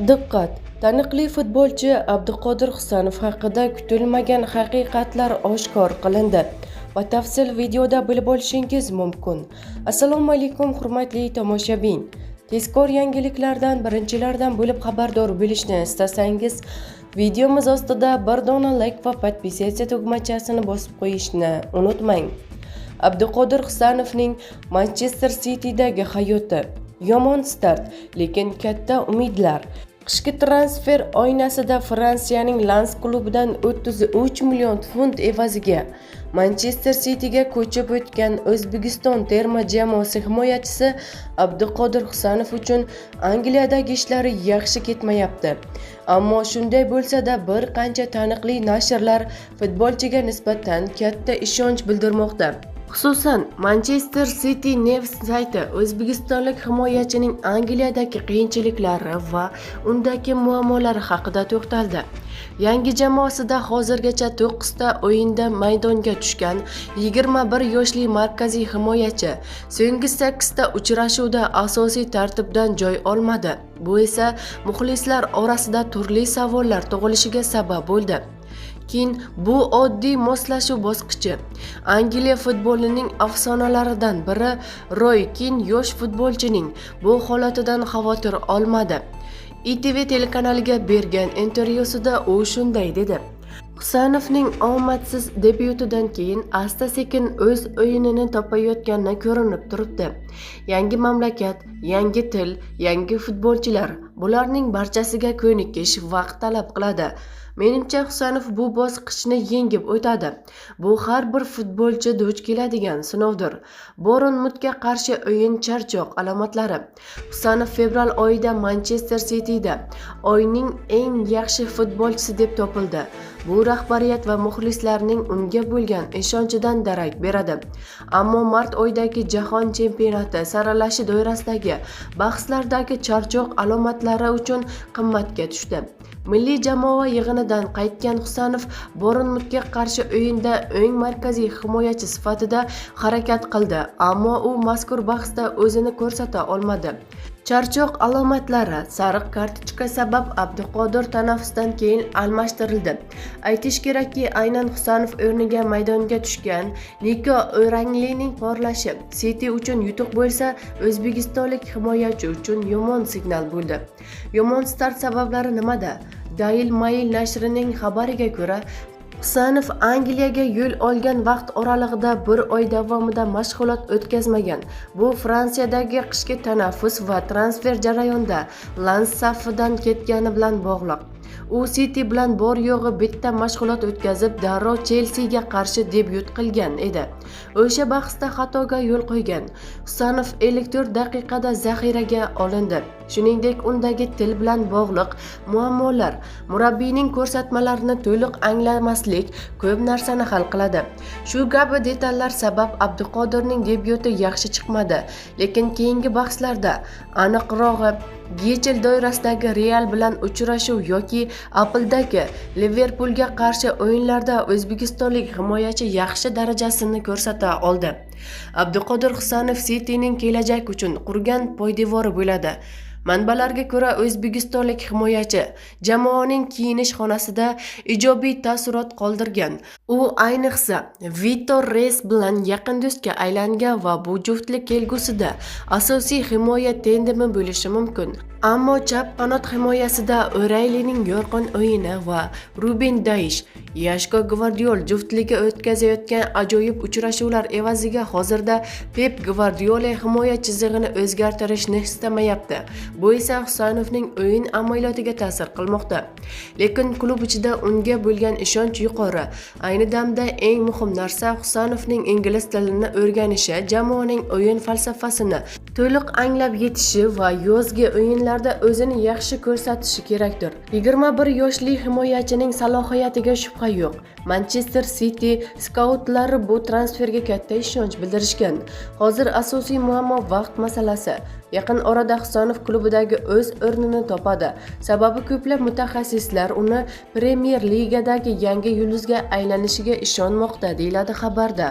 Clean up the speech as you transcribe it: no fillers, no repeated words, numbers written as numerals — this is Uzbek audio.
Diqqat! Taniqli futbolchi Abduqodir Husanov haqida kutilmagan haqiqatlar oshkor qilindi. Batafsil videoda bilib olishingiz mumkin. Assalomu alaykum hurmatli tomoshabin. Tezkor yangiliklardan birinchilardan bo'lib xabardor bo'lishni istasangiz, videomiz ostida bir dona like va podpisatsiya tugmachasini bosib qo'yishni unutmang. Abduqodir Husanovning Manchester City'dagi hayoti. Yomon start, lekin katta umidlar. Qishki transfer oynasida Fransiyaning Lens klubidan 33 million funt evaziga Manchester City'ga ko'chib o'tgan O'zbekiston terma jamoasi himoyachisi Abduqodir Husanov uchun Angliyadagi ishlari yaxshi ketmayapti. Ammo shunday bo'lsa-da, bir qancha taniqli nashrlar futbolchiga nisbatan katta ishonch bildirmoqda. Xususan, Manchester City News sayti o'zbekistonlik himoyachining Angliyadagi qiyinchiliklari va undagi muammolari haqida to'xtaldi. Yangi jamoasida hozirgacha 9 ta o'yinda maydonga tushgan 21 yoshli markaziy himoyachi so'nggi 8 ta uchrashuvda asosiy tartibdan joy olmadi. Bu esa muxlislar orasida turli savollar tug'ilishiga sabab bo'ldi. Keyin bu oddiy moslashuv bosqichi. Angliya futbolining afsonalaridan biri Roy Keane yosh futbolchining bu holatidan xavotir olmadi. ITV telekanaliga bergan intervyusida u shunday dedi: Husanovning omadsiz debyutidan keyin asta-sekin o'z o'yinini topayotgani ko'rinib turibdi. Yangi mamlakat, yangi til, yangi futbolchilar, bularning barchasiga ko'nikish vaqt talab qiladi. Menimcha Husanov bu bosqichni yengib o'tadi. Bu har bir futbolchi duch keladigan sinovdir. Bournemouthga qarshi o'yin charchoq alomatlari. Husanov fevral oyida Manchester City'da oyning eng yaxshi futbolchisi deb topildi. Bu rahbariyat va muxlislarning unga bo'lgan ishonchidan darak beradi. Ammo mart oyidagi jahon chempionati saralashi doirasidagi bahslardagi charchoq alomatlari uchun qimmatga tushdi. Milliy jamoa yig'inidan qaytgan Husanov Bournemouthga qarshi o'yinda o'ng markaziy himoyachi sifatida harakat qildi, ammo u mazkur bahsda o'zini ko'rsata olmadi. Charchoq alomatlari, sariq kartochka sabab Abduqodir tanaffusdan keyin almashtirildi. Aytish kerakki, aynan Husanov o'rniga maydonga tushgan Niko O'ranglining porlashi City uchun yutuq bo'lsa, o'zbekistonlik himoyachi uchun yomon signal bo'ldi. Yomon start sabablari nimada? Daily Mail nashrining xabariga ko'ra, Husanov Angliyaga yo'l olgan vaqt oralig'ida bir oy davomida mashg'ulot o'tkazmagan. Bu Fransiyadagi qishki tanaffus va transfer jarayonida Lens safidan ketgani bilan bog'liq. U City bilan bor yo'g'i bitta mashg'ulot o'tkazib, darrov Chelsiga qarshi debyut qilgan edi. O'sha bahsda xatoga yo'l qo'ygan. Husanov 54 daqiqada zaxiraga olindi. Shuningdek, undagi til bilan bog'liq muammolar, murabbiyning ko'rsatmalarini to'liq anglamaslik ko'p narsani hal qiladi. Shu kabi detallar sabab Abduqodirning debyuti yaxshi chiqmadi, lekin keyingi bahslarda, aniqrog'i YCHL doirasidagi Real bilan uchrashuv yoki Appledagi Liverpoolga qarshi o'yinlarda o'zbekistonlik himoyachi yaxshi darajasini ko'rsata oldi. Abduqodir Husanov City'ning kelajak uchun qurgan poydevori bo'ladi. Manbalarga ko'ra, o'zbekistonlik himoyachi jamoaning kiyinish xonasida ijobiy taassurot qoldirgan. U ayniqsa Vitor Reis bilan yaqin do'stga aylangan va bu juftlik kelgusida asosiy himoya tandemi bo'lishi mumkin. Ammo chap qanot himoyasida O'Raylining yorqin o'yini va Ruben Dias, Yashko Gvardiol juftligi o'tkazayotgan ajoyib uchrashuvlar evaziga hozirda Pep Gvardiola himoya chizig'ini o'zgartirishni istamayapti. Bu esa Husanovning o'yin amaliyotiga ta'sir qilmoqda. Lekin klub ichida unga bo'lgan ishonch yuqori. Ayni damda eng muhim narsa Husanovning ingliz tilini o'rganishi, jamoaning o'yin falsafasini to'liq anglab yetishi va yozgi o'yinlarda o'zini yaxshi ko'rsatishi kerakdir. 21 yoshli himoyachining salohiyatiga shubha yo'q. Manchester City skautlari bu transferga katta ishonch bildirishgan. Hozir asosiy muammo vaqt masalasi. Yaqin orada Husanov klubidagi o'z o'rnini topadi. Sababi ko'plab mutaxassislar uni Premier Ligadagi yangi yulduzga aylanishiga ishonmoqda, deyiladi xabarda.